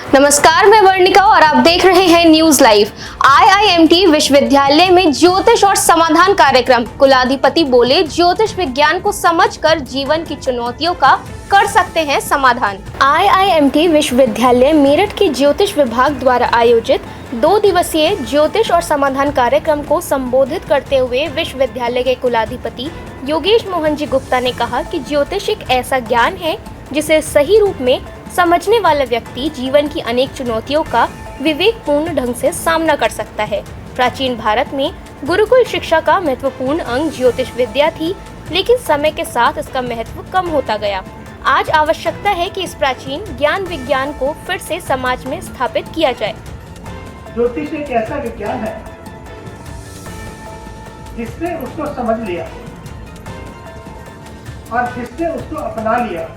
नमस्कार, मैं वर्णिका और आप देख रहे हैं न्यूज लाइव। आईआईएमटी विश्वविद्यालय में ज्योतिष और समाधान कार्यक्रम। कुलाधिपति बोले, ज्योतिष विज्ञान को समझकर जीवन की चुनौतियों का कर सकते हैं समाधान। आईआईएमटी विश्वविद्यालय मेरठ के ज्योतिष विभाग द्वारा आयोजित 2 दिवसीय ज्योतिष और समाधान कार्यक्रम को संबोधित करते हुए विश्वविद्यालय के कुलाधिपति योगेश मोहन जी गुप्ता ने कहा कि ज्योतिष एक ऐसा ज्ञान है जिसे सही रूप में समझने वाला व्यक्ति जीवन की अनेक चुनौतियों का विवेकपूर्ण ढंग से सामना कर सकता है। प्राचीन भारत में गुरुकुल शिक्षा का महत्वपूर्ण अंग ज्योतिष विद्या थी, लेकिन समय के साथ इसका महत्व कम होता गया। आज आवश्यकता है कि इस प्राचीन ज्ञान विज्ञान को फिर से समाज में स्थापित किया जाए। ज्योतिष एक ऐसा विज्ञान है जिसने उसको समझ लिया और जिसने उसको अपना लिया,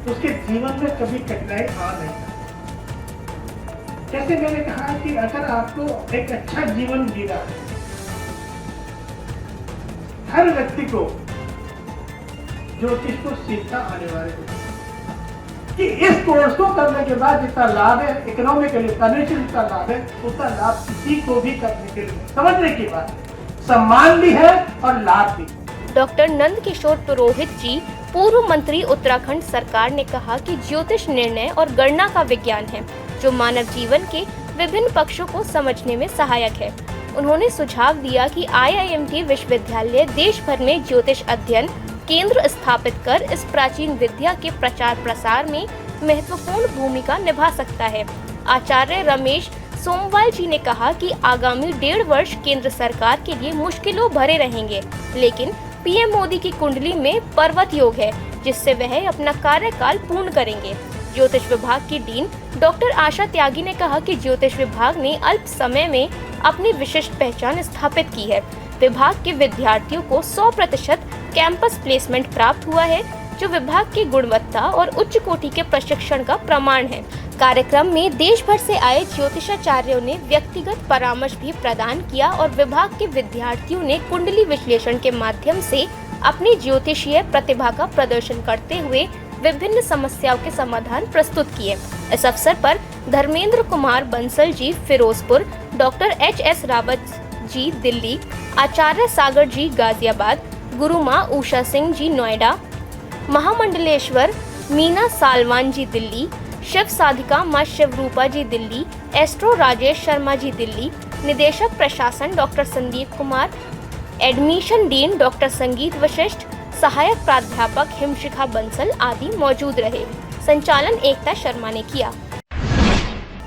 उसके जीवन में कभी कठिनाई आ नहीं। जैसे मैंने कहा कि अगर आपको एक अच्छा जीवन जीना है, हर व्यक्ति को ज्योतिष को सीखना अनिवार्य है कि इस कोर्स को करने के बाद जितना लाभ है, इकोनॉमिकली फाइनेंशियल जितना लाभ है, उतना लाभ किसी को भी करने के लिए समझने की बात है। सम्मान भी है और लाभ भी। डॉक्टर नंद किशोर पुरोहित जी, पूर्व मंत्री उत्तराखंड सरकार, ने कहा कि ज्योतिष निर्णय और गणना का विज्ञान है जो मानव जीवन के विभिन्न पक्षों को समझने में सहायक है। उन्होंने सुझाव दिया कि आईआईएमटी विश्वविद्यालय देश भर में ज्योतिष अध्ययन केंद्र स्थापित कर इस प्राचीन विद्या के प्रचार प्रसार में महत्वपूर्ण भूमिका निभा सकता है। आचार्य रमेश सोमवाल जी ने कहा कि आगामी 1.5 वर्ष केंद्र सरकार के लिए मुश्किलों भरे रहेंगे, लेकिन पीएम मोदी की कुंडली में पर्वत योग है जिससे वह अपना कार्यकाल पूर्ण करेंगे। ज्योतिष विभाग की डीन डॉक्टर आशा त्यागी ने कहा कि ज्योतिष विभाग ने अल्प समय में अपनी विशिष्ट पहचान स्थापित की है। विभाग के विद्यार्थियों को 100% कैंपस प्लेसमेंट प्राप्त हुआ है, जो विभाग की गुणवत्ता और उच्च कोटि के प्रशिक्षण का प्रमाण है। कार्यक्रम में देश भर से आए ज्योतिषाचार्यों ने व्यक्तिगत परामर्श भी प्रदान किया और विभाग के विद्यार्थियों ने कुंडली विश्लेषण के माध्यम से अपनी ज्योतिषीय प्रतिभा का प्रदर्शन करते हुए विभिन्न समस्याओं के समाधान प्रस्तुत किए। इस अवसर पर धर्मेंद्र कुमार बंसल जी फिरोजपुर, डॉक्टर एच.एस. रावत जी दिल्ली, आचार्य सागर जी गाजियाबाद, गुरु माँ उषा सिंह जी नोएडा, महामंडलेश्वर मीना सालवान जी दिल्ली, शिव साधिका माँ शिवरूपा जी दिल्ली, एस्ट्रो राजेश शर्मा जी दिल्ली, निदेशक प्रशासन doctor Sandeep Kumar, admission dean doctor संगीत वशिष्ठ, सहायक प्राध्यापक हिमशिखा बंसल आदि मौजूद रहे। संचालन एकता शर्मा ने किया।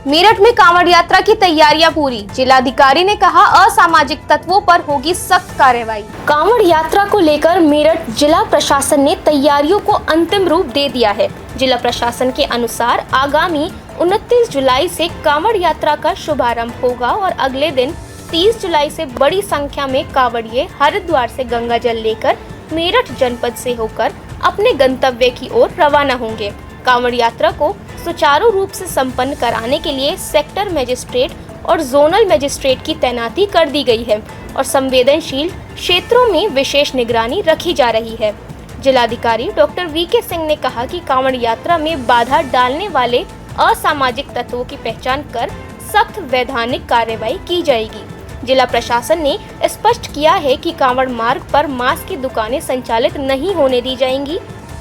मेरठ में कांवड़ यात्रा की तैयारियां पूरी। जिलाधिकारी ने कहा, असामाजिक तत्वों पर होगी सख्त कार्रवाई। कांवड़ यात्रा को लेकर मेरठ जिला प्रशासन ने तैयारियों को अंतिम रूप दे दिया है। जिला प्रशासन के अनुसार आगामी 29 जुलाई से कांवड़ यात्रा का शुभारंभ होगा और अगले दिन 30 जुलाई से बड़ी संख्या में कांवड़िए हरिद्वार से गंगा जल लेकर मेरठ जनपद से होकर अपने गंतव्य की ओर रवाना होंगे। कांवड़ यात्रा को सुचारू रूप से संपन्न कराने के लिए सेक्टर मजिस्ट्रेट और जोनल मजिस्ट्रेट की तैनाती कर दी गई है और संवेदनशील क्षेत्रों में विशेष निगरानी रखी जा रही है। जिलाधिकारी डॉक्टर वीके सिंह ने कहा कि कांवड़ यात्रा में बाधा डालने वाले असामाजिक तत्वों की पहचान कर सख्त वैधानिक कार्रवाई की जाएगी। जिला प्रशासन ने स्पष्ट किया है कि कांवड़ मार्ग पर मांस की दुकानें संचालित नहीं होने दी जाएंगी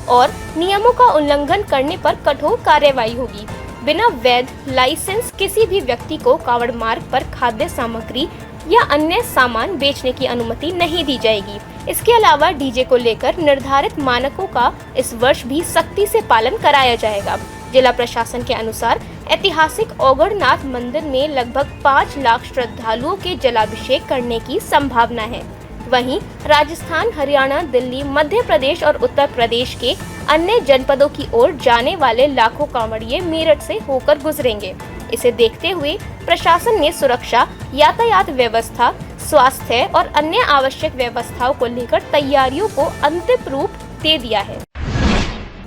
और नियमों का उल्लंघन करने पर कठोर कार्रवाई होगी। बिना वैध लाइसेंस किसी भी व्यक्ति को कांवड़ मार्ग पर खाद्य सामग्री या अन्य सामान बेचने की अनुमति नहीं दी जाएगी। इसके अलावा डीजे को लेकर निर्धारित मानकों का इस वर्ष भी सख्ती से पालन कराया जाएगा। जिला प्रशासन के अनुसार ऐतिहासिक ओगढ़नाथ मंदिर में लगभग 5 लाख श्रद्धालुओं के जलाभिषेक करने की संभावना है। वहीं राजस्थान, हरियाणा, दिल्ली, मध्य प्रदेश और उत्तर प्रदेश के अन्य जनपदों की ओर जाने वाले लाखों कांवड़िए मेरठ से होकर गुजरेंगे। इसे देखते हुए प्रशासन ने सुरक्षा, यातायात व्यवस्था, स्वास्थ्य और अन्य आवश्यक व्यवस्थाओं को लेकर तैयारियों को अंतिम रूप दे दिया है।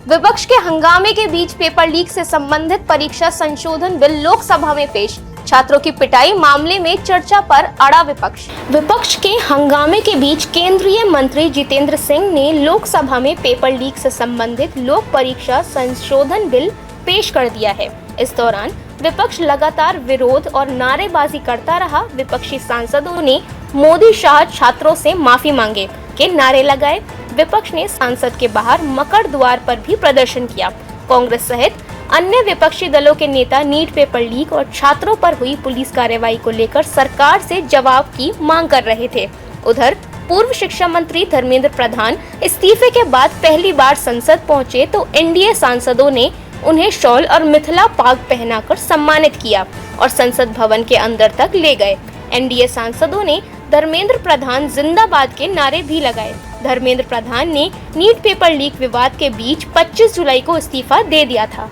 विपक्ष के हंगामे के बीच पेपर लीक से संबंधित परीक्षा संशोधन बिल लोकसभा में पेश। छात्रों की पिटाई मामले में चर्चा पर अड़ा विपक्ष। विपक्ष के हंगामे के बीच केंद्रीय मंत्री जितेंद्र सिंह ने लोकसभा में पेपर लीक से संबंधित लोक परीक्षा संशोधन बिल पेश कर दिया है। इस दौरान विपक्ष लगातार विरोध और नारेबाजी करता रहा। विपक्षी सांसदों ने मोदी शाह छात्रों से माफी मांगे के नारे लगाए। विपक्ष ने संसद के बाहर मकर द्वार पर भी प्रदर्शन किया। कांग्रेस सहित अन्य विपक्षी दलों के नेता नीट पेपर लीक और छात्रों पर हुई पुलिस कार्रवाई को लेकर सरकार से जवाब की मांग कर रहे थे। उधर पूर्व शिक्षा मंत्री धर्मेंद्र प्रधान इस्तीफे के बाद पहली बार संसद पहुंचे तो एनडीए सांसदों ने उन्हें शॉल और मिथिला पाग पहनाकर सम्मानित किया और संसद भवन के अंदर तक ले गए। एनडीए सांसदों ने धर्मेंद्र प्रधान जिंदाबाद के नारे भी लगाए। धर्मेंद्र प्रधान ने नीट पेपर लीक विवाद के बीच 25 जुलाई को इस्तीफा दे दिया था।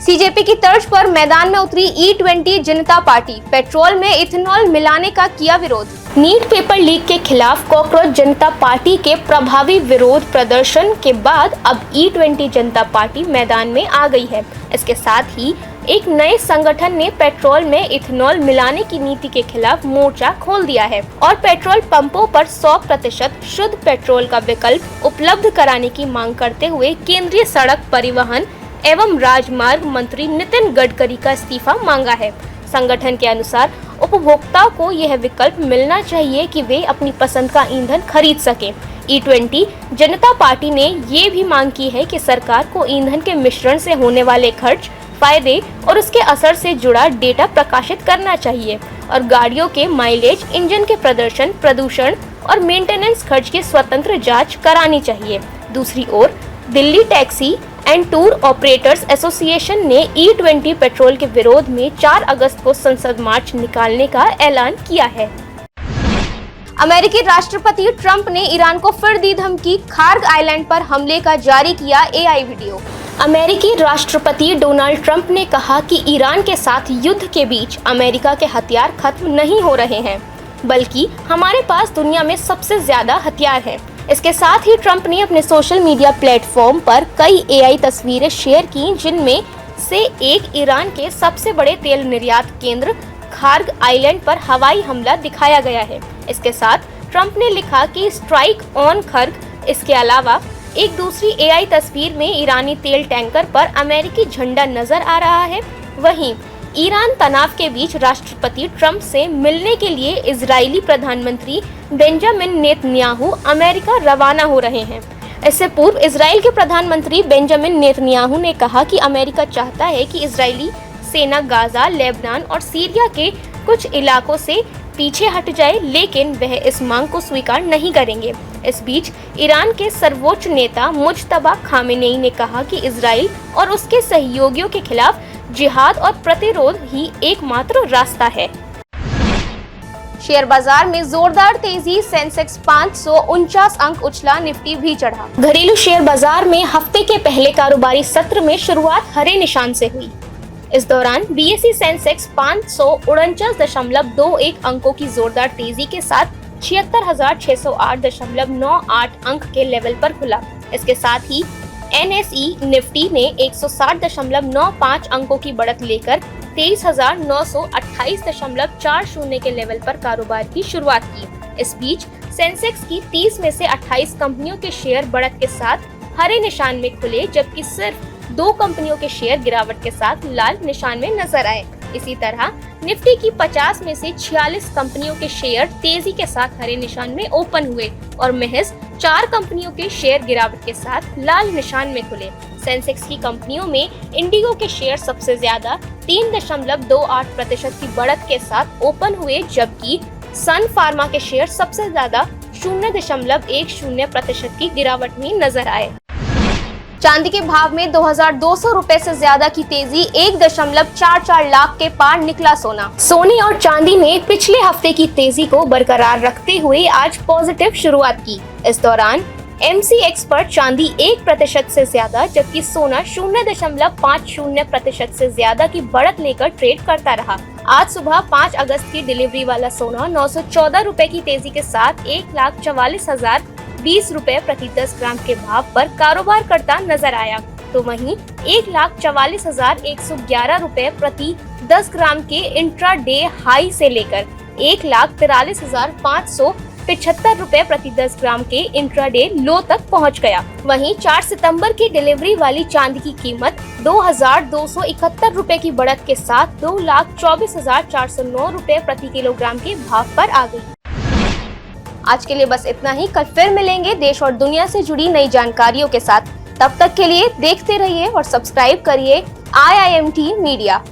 सीजेपी की तर्ज पर मैदान में उतरी E20 जनता पार्टी, पेट्रोल में इथेनॉल मिलाने का किया विरोध। नीट पेपर लीक के खिलाफ कॉकरोच जनता पार्टी के प्रभावी विरोध प्रदर्शन के बाद अब E20 जनता पार्टी मैदान में आ गई है। इसके साथ ही एक नए संगठन ने पेट्रोल में इथेनॉल मिलाने की नीति के खिलाफ मोर्चा खोल दिया है और पेट्रोल पंपों पर 100% शुद्ध पेट्रोल का विकल्प उपलब्ध कराने की मांग करते हुए केंद्रीय सड़क परिवहन एवं राजमार्ग मंत्री नितिन गडकरी का इस्तीफा मांगा है। संगठन के अनुसार उपभोक्ताओं को यह विकल्प मिलना चाहिए कि वे अपनी पसंद का ईंधन खरीद सकें। E20 जनता पार्टी ने ये भी मांग की है कि सरकार को ईंधन के मिश्रण से होने वाले खर्च, फायदे और उसके असर से जुड़ा डेटा प्रकाशित करना चाहिए और गाड़ियों के माइलेज, इंजन के प्रदर्शन, प्रदूषण और मेंटेनेंस खर्च की स्वतंत्र जांच करानी चाहिए। दूसरी ओर Delhi taxi and tour operators association ने E20 पेट्रोल के विरोध में 4 अगस्त को संसद मार्च निकालने का ऐलान किया है। अमेरिकी राष्ट्रपति ट्रंप ने ईरान को फिर दी धमकी, खार्ग आइलैंड पर हमले का जारी किया AI वीडियो। अमेरिकी राष्ट्रपति डोनाल्ड ट्रंप ने कहा कि ईरान के साथ युद्ध के बीच अमेरिका के हथियार खत्म नहीं हो रहे हैं, बल्कि हमारे पास दुनिया में सबसे ज्यादा हथियार हैं। इसके साथ ही ट्रंप ने अपने सोशल मीडिया प्लेटफॉर्म पर कई AI तस्वीरें शेयर की, जिनमें से एक ईरान के सबसे बड़े तेल निर्यात केंद्र खार्ग आइलैंड पर हवाई हमला दिखाया गया है। इसके साथ ट्रंप ने लिखा कि स्ट्राइक ऑन खर्ग। इसके अलावा एक दूसरी AI तस्वीर में ईरानी तेल टैंकर पर अमेरिकी झंडा नजर आ रहा है। वहीं ईरान तनाव के बीच राष्ट्रपति ट्रंप से मिलने के लिए इजरायली प्रधानमंत्री बेंजामिन नेतन्याहू अमेरिका रवाना हो रहे हैं। इससे पूर्व इजराइल के प्रधानमंत्री बेंजामिन नेतन्याहू ने कहा कि अमेरिका चाहता है कि इजरायली सेना गाजा, लेबनान और सीरिया के कुछ इलाकों से पीछे हट जाए, लेकिन वह इस मांग को स्वीकार नहीं करेंगे। इस बीच ईरान के सर्वोच्च नेता मुज्तबा खामेनेई ने कहा कि इजराइल और उसके सहयोगियों के खिलाफ जिहाद और प्रतिरोध ही एकमात्र रास्ता है। शेयर बाजार में जोरदार तेजी, सेंसेक्स 549 अंक उछला, निफ्टी भी चढ़ा। घरेलू शेयर बाजार में हफ्ते के पहले कारोबारी सत्र में शुरुआत हरे निशान से हुई। इस दौरान BSE सेंसेक्स 549.21 अंकों की जोरदार तेजी के साथ 76,608.98 अंक के लेवल पर खुला। इसके साथ ही NSE निफ्टी ने 160.95 अंकों की बढ़त लेकर 23,928.40 के लेवल पर कारोबार की शुरुआत की। इस बीच सेंसेक्स की 30 में से 28 कंपनियों के शेयर बढ़त के साथ हरे निशान में खुले, जबकि सिर्फ 2 कंपनियों के शेयर गिरावट के साथ लाल निशान में नजर आए। इसी तरह निफ्टी की 50 में से 46 कंपनियों के शेयर तेजी के साथ हरे निशान में ओपन हुए और महज 4 कंपनियों के शेयर गिरावट के साथ लाल निशान में खुले। सेंसेक्स की कंपनियों में इंडिगो के शेयर सबसे ज्यादा 3.28% की बढ़त के साथ ओपन हुए, जबकि सन फार्मा के शेयर सबसे ज्यादा 0.10% की गिरावट में नजर आए। चांदी के भाव में 2,200 रुपए से ज्यादा की तेजी, 1.44 लाख के पार निकला सोना। सोने और चांदी ने पिछले हफ्ते की तेजी को बरकरार रखते हुए आज पॉजिटिव शुरुआत की। इस दौरान MCX पर चांदी 1% से ज्यादा, जबकि सोना 0.50% से ज्यादा की बढ़त लेकर ट्रेड करता रहा। आज सुबह 5 अगस्त की डिलीवरी वाला सोना 914 रुपए की तेजी के साथ 1,44,020 रुपए प्रति 10 ग्राम के भाव पर कारोबार करता नजर आया, तो वहीं 1,44,111 रुपए प्रति 10 ग्राम के इंट्राडे हाई से लेकर 1,43,575 रुपए प्रति 10 ग्राम के इंट्राडे लो तक पहुंच गया। वहीं 4 सितंबर की डिलीवरी वाली चांदी की कीमत 2,271 रुपए की बढ़त के साथ 2,24,409 रुपए प्रति किलोग्राम के भाव पर आ गई। आज के लिए बस इतना ही। कल फिर मिलेंगे देश और दुनिया से जुड़ी नई जानकारियों के साथ। तब तक के लिए देखते रहिए और सब्सक्राइब करिए IIMT मीडिया।